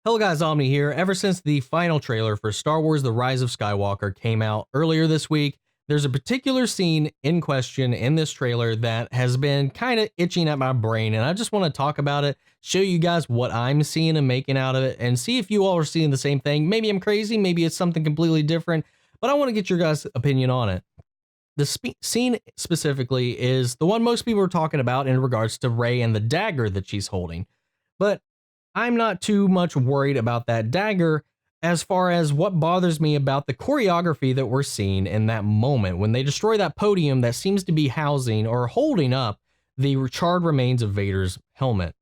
Hello guys, Omni here. Ever since the final trailer for Star Wars The Rise of Skywalker came out earlier this week, there's a particular scene in question in this trailer that has been kind of itching at my brain, and I just want to talk about it, show you guys what I'm seeing and making out of it, and see if you all are seeing the same thing. Maybe I'm crazy, maybe it's something completely different, but I want to get your guys' opinion on it. The scene specifically is the one most people are talking about in regards to Rey and the dagger that she's holding. But I'm not too much worried about that dagger as far as what bothers me about the choreography that we're seeing in that moment when they destroy that podium that seems to be housing or holding up the charred remains of Vader's helmet.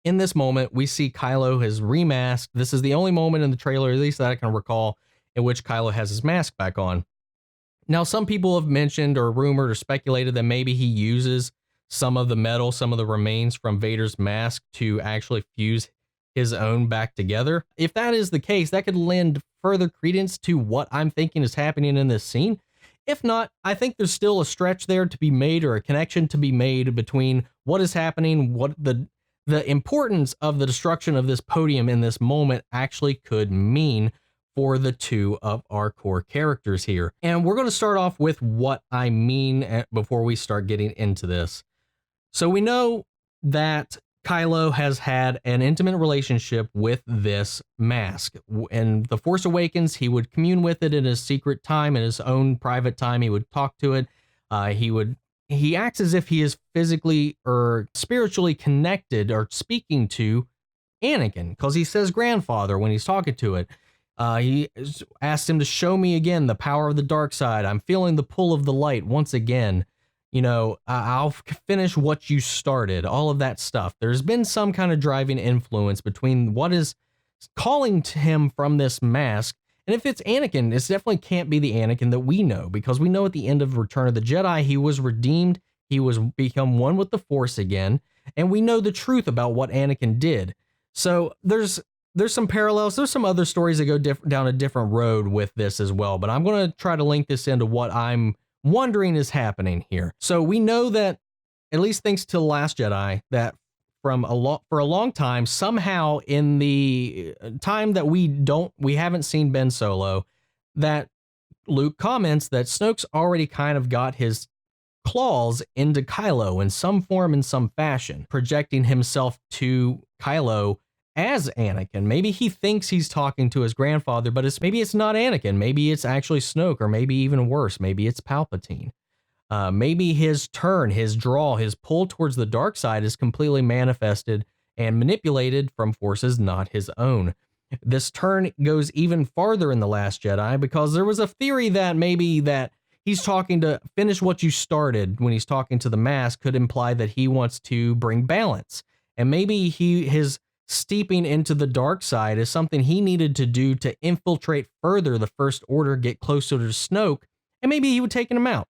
In this moment, we see Kylo has remasked. This is the only moment in the trailer, at least that I can recall, in which Kylo has his mask back on. Now, some people have mentioned or rumored or speculated that maybe he uses some of the metal, some of the remains from Vader's mask to actually fuse his own back together. If that is the case, that could lend further credence to what I'm thinking is happening in this scene. If not, I think there's still a stretch there to be made or a connection to be made between what is happening, what the importance of the destruction of this podium in this moment actually could mean for the two of our core characters here. And we're going to start off with what I mean before we start getting into this. So we know that Kylo has had an intimate relationship with this mask. In The Force Awakens, he would commune with it in his secret time, in his own private time. He would talk to it. He acts as if he is physically or spiritually connected or speaking to Anakin, because he says grandfather when he's talking to it. He asked him to show me again the power of the dark side. I'm feeling the pull of the light once again. You know, I'll finish what you started, all of that stuff. There's been some kind of driving influence between what is calling to him from this mask. And if it's Anakin, it definitely can't be the Anakin that we know, because we know at the end of Return of the Jedi, he was redeemed. He was become one with the Force again. And we know the truth about what Anakin did. So there's some parallels. There's some other stories that go down a different road with this as well. But I'm going to try to link this into what I'm wondering is happening here. So we know that, at least thanks to The Last Jedi, that for a long time, somehow in the time that we haven't seen Ben Solo, that Luke comments that Snoke's already kind of got his claws into Kylo in some form, in some fashion, projecting himself to Kylo as Anakin. Maybe he thinks he's talking to his grandfather, but maybe it's not Anakin. Maybe it's actually Snoke, or maybe even worse, maybe it's Palpatine. Maybe his turn, his draw, his pull towards the dark side is completely manifested and manipulated from forces not his own. This turn goes even farther in The Last Jedi, because there was a theory that maybe that he's talking to finish what you started when he's talking to the mask could imply that he wants to bring balance. And maybe his steeping into the dark side is something he needed to do to infiltrate further the First Order, get closer to Snoke, and maybe he would take him out.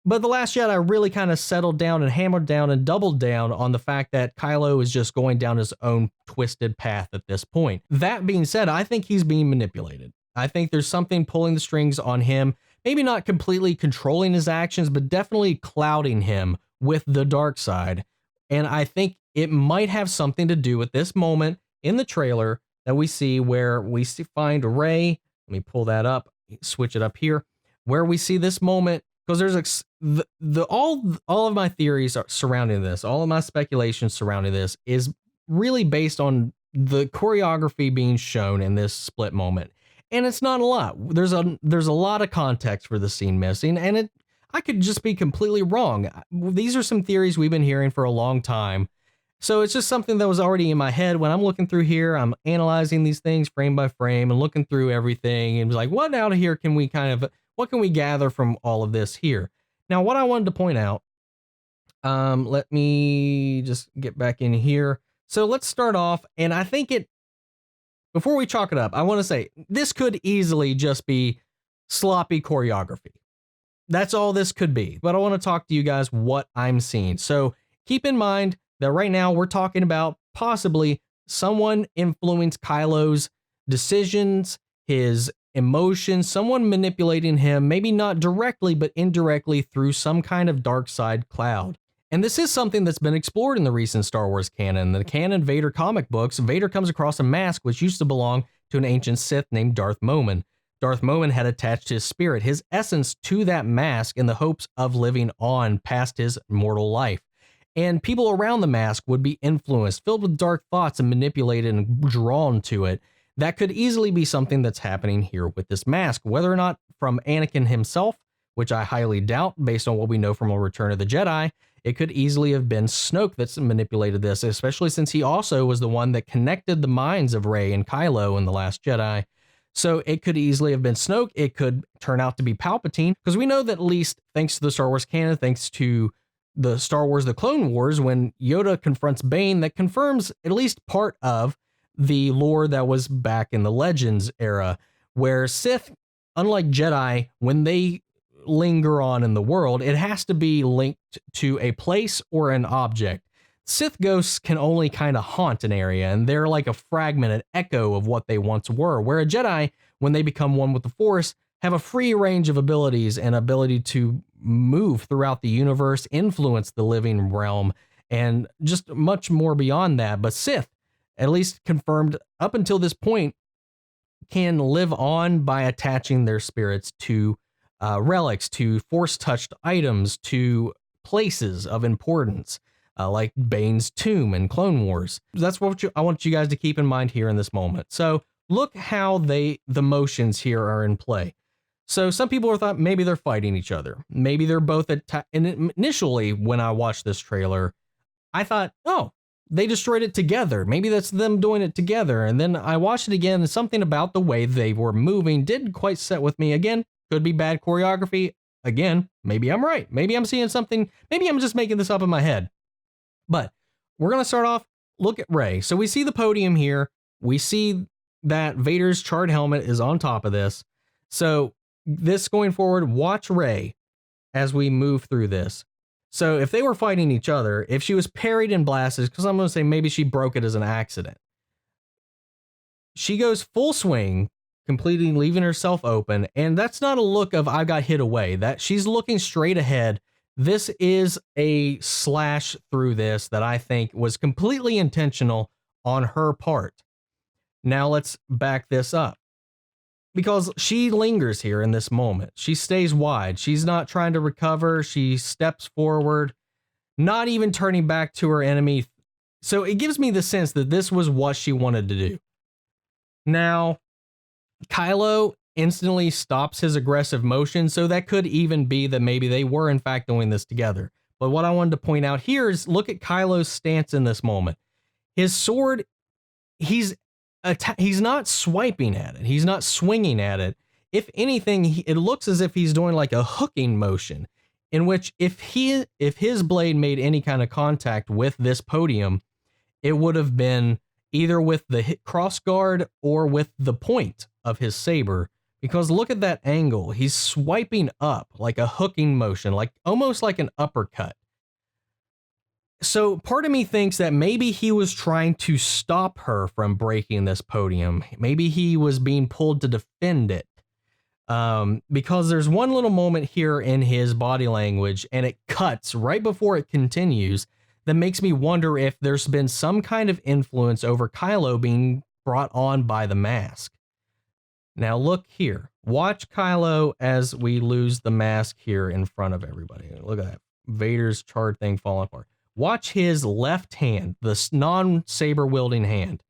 But The Last Jedi really kind of settled down and hammered down and doubled down on the fact that Kylo is just going down his own twisted path at this point. That being said, I think he's being manipulated. I think there's something pulling the strings on him, maybe not completely controlling his actions, but definitely clouding him with the dark side. And I think it might have something to do with this moment in the trailer that we see, where we find Rey. Let me pull that up, switch it up here, where we see this moment, because there's all of my theories surrounding this, all of my speculations surrounding this is really based on the choreography being shown in this split moment. And it's not a lot. There's a lot of context for the scene missing, and I could just be completely wrong. These are some theories we've been hearing for a long time. So it's just something that was already in my head. When I'm looking through here, I'm analyzing these things frame by frame and looking through everything and like, what out of here what can we gather from all of this here? Now, what I wanted to point out, let me just get back in here. So let's start off. And I think before we chalk it up, I want to say this could easily just be sloppy choreography. That's all this could be. But I want to talk to you guys what I'm seeing. So keep in mind that right now we're talking about possibly someone influenced Kylo's decisions, his emotions, someone manipulating him, maybe not directly, but indirectly through some kind of dark side cloud. And this is something that's been explored in the recent Star Wars canon. The canon Vader comic books, Vader comes across a mask which used to belong to an ancient Sith named Darth Momin. Darth Momin had attached his spirit, his essence, to that mask in the hopes of living on past his mortal life. And people around the mask would be influenced, filled with dark thoughts, and manipulated and drawn to it. That could easily be something that's happening here with this mask, whether or not from Anakin himself, which I highly doubt based on what we know from A Return of the Jedi. It could easily have been Snoke that's manipulated this, especially since he also was the one that connected the minds of Rey and Kylo in The Last Jedi. So it could easily have been Snoke. It could turn out to be Palpatine, because we know that, at least thanks to the Star Wars canon, thanks to the Star Wars The Clone Wars, when Yoda confronts Bane, that confirms at least part of the lore that was back in the Legends era, where Sith, unlike Jedi, when they linger on in the world, it has to be linked to a place or an object. Sith ghosts can only kind of haunt an area, and they're like a fragment, an echo of what they once were, where a Jedi, when they become one with the Force, have a free range of abilities and ability to move throughout the universe, influence the living realm, and just much more beyond that. But Sith, at least confirmed up until this point, can live on by attaching their spirits to relics, to Force-touched items, to places of importance, like Bane's tomb in Clone Wars. That's what I want you guys to keep in mind here in this moment. So look how the motions here are in play. So some people thought maybe they're fighting each other. Maybe they're both and initially, when I watched this trailer, I thought, oh, they destroyed it together. Maybe that's them doing it together. And then I watched it again, and something about the way they were moving didn't quite set with me. Again, could be bad choreography. Again, maybe I'm right. Maybe I'm seeing something. Maybe I'm just making this up in my head. But we're going to start off, look at Rey. So we see the podium here. We see that Vader's charred helmet is on top of this. So this going forward, watch Rey as we move through this. So if they were fighting each other, if she was parried and blasted, because I'm going to say maybe she broke it as an accident. She goes full swing, completely leaving herself open. And that's not a look of I got hit away. That she's looking straight ahead. This is a slash through this that I think was completely intentional on her part. Now let's back this up, because she lingers here in this moment. She stays wide. She's not trying to recover. She steps forward, not even turning back to her enemy. So it gives me the sense that this was what she wanted to do. Now, Kylo instantly stops his aggressive motion, so that could even be that maybe they were in fact doing this together. But what I wanted to point out here is look at Kylo's stance in this moment. His sword, he's not swiping at it. He's not swinging at it. If anything, it looks as if he's doing like a hooking motion, in which if his blade made any kind of contact with this podium, it would have been either with the cross guard or with the point of his saber. Because look at that angle. He's swiping up like a hooking motion, like almost like an uppercut. So part of me thinks that maybe he was trying to stop her from breaking this podium. Maybe he was being pulled to defend it. Because there's one little moment here in his body language, and it cuts right before it continues, that makes me wonder if there's been some kind of influence over Kylo being brought on by the mask. Now look here. Watch Kylo as we lose the mask here in front of everybody. Look at that. Vader's charred thing falling apart. Watch his left hand, the non-saber wielding hand.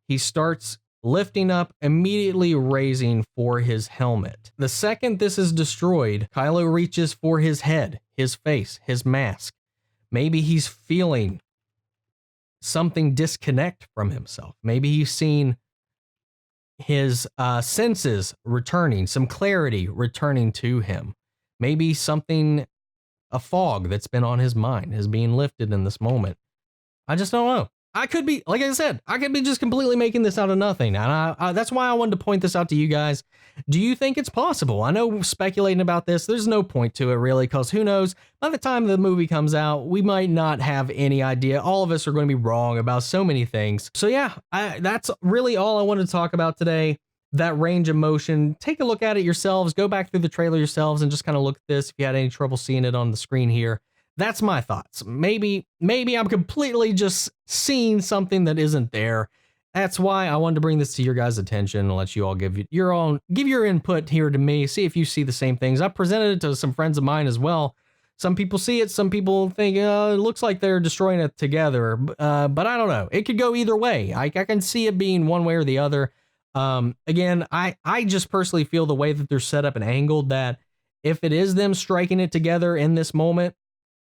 He starts lifting up, immediately raising for his helmet. The second this is destroyed, Kylo reaches for his head, his face, his mask. Maybe he's feeling something disconnect from himself. Maybe he's seen his senses returning, some clarity returning to him. Maybe something, a fog that's been on his mind is being lifted in this moment. I just don't know. I could be, like I said, I could be just completely making this out of nothing. And that's why I wanted to point this out to you guys. Do you think it's possible? I know speculating about this, there's no point to it really, because who knows? By the time the movie comes out, we might not have any idea. All of us are going to be wrong about so many things. So yeah, that's really all I wanted to talk about today. That range of motion. Take a look at it yourselves. Go back through the trailer yourselves and just kind of look at this if you had any trouble seeing it on the screen here. That's my thoughts. Maybe I'm completely just seeing something that isn't there. That's why I wanted to bring this to your guys' attention and let you all give your input here to me. See if you see the same things. I presented it to some friends of mine as well. Some people see it. Some people think it looks like they're destroying it together. But I don't know. It could go either way. I can see it being one way or the other. Again, I just personally feel the way that they're set up and angled that if it is them striking it together in this moment,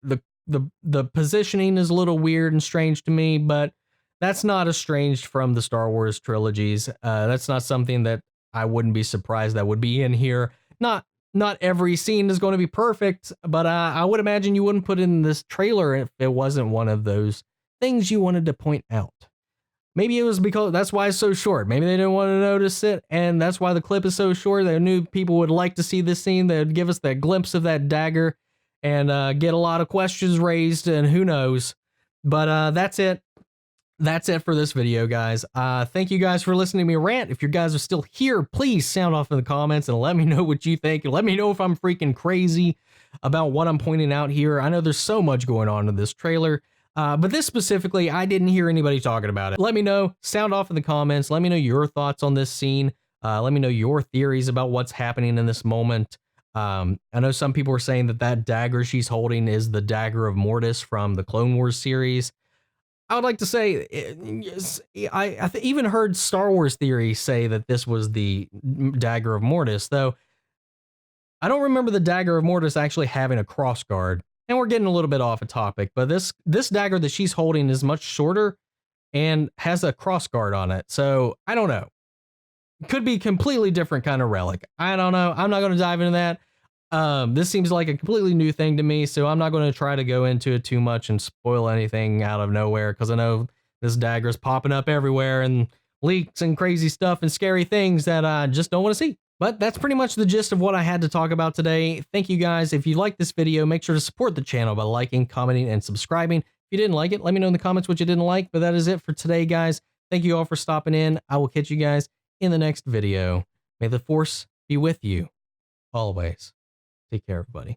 the positioning is a little weird and strange to me, but that's not estranged from the Star Wars trilogies. That's not something that I wouldn't be surprised that would be in here. Not every scene is going to be perfect, but I would imagine you wouldn't put in this trailer if it wasn't one of those things you wanted to point out. Maybe it was because that's why it's so short. Maybe they didn't want to notice it, and that's why the clip is so short. They knew people would like to see this scene. They'd give us that glimpse of that dagger and get a lot of questions raised, and who knows. But that's it. That's it for this video, guys. Thank you guys for listening to me rant. If you guys are still here, please sound off in the comments and let me know what you think. Let me know if I'm freaking crazy about what I'm pointing out here. I know there's so much going on in this trailer. But this specifically, I didn't hear anybody talking about it. Let me know, sound off in the comments. Let me know your thoughts on this scene. Let me know your theories about what's happening in this moment. I know some people were saying that dagger she's holding is the dagger of Mortis from the Clone Wars series. I would like to say, I even heard Star Wars theory say that this was the dagger of Mortis, though I don't remember the dagger of Mortis actually having a crossguard. And we're getting a little bit off a topic, but this dagger that she's holding is much shorter and has a crossguard on it. So I don't know. Could be completely different kind of relic. I don't know. I'm not going to dive into that. This seems like a completely new thing to me, so I'm not going to try to go into it too much and spoil anything out of nowhere, because I know this dagger is popping up everywhere and leaks and crazy stuff and scary things that I just don't want to see. But that's pretty much the gist of what I had to talk about today. Thank you guys. If you like this video, make sure to support the channel by liking, commenting, and subscribing. If you didn't like it, let me know in the comments what you didn't like. But that is it for today, guys. Thank you all for stopping in. I will catch you guys in the next video. May the Force be with you always. Take care, everybody.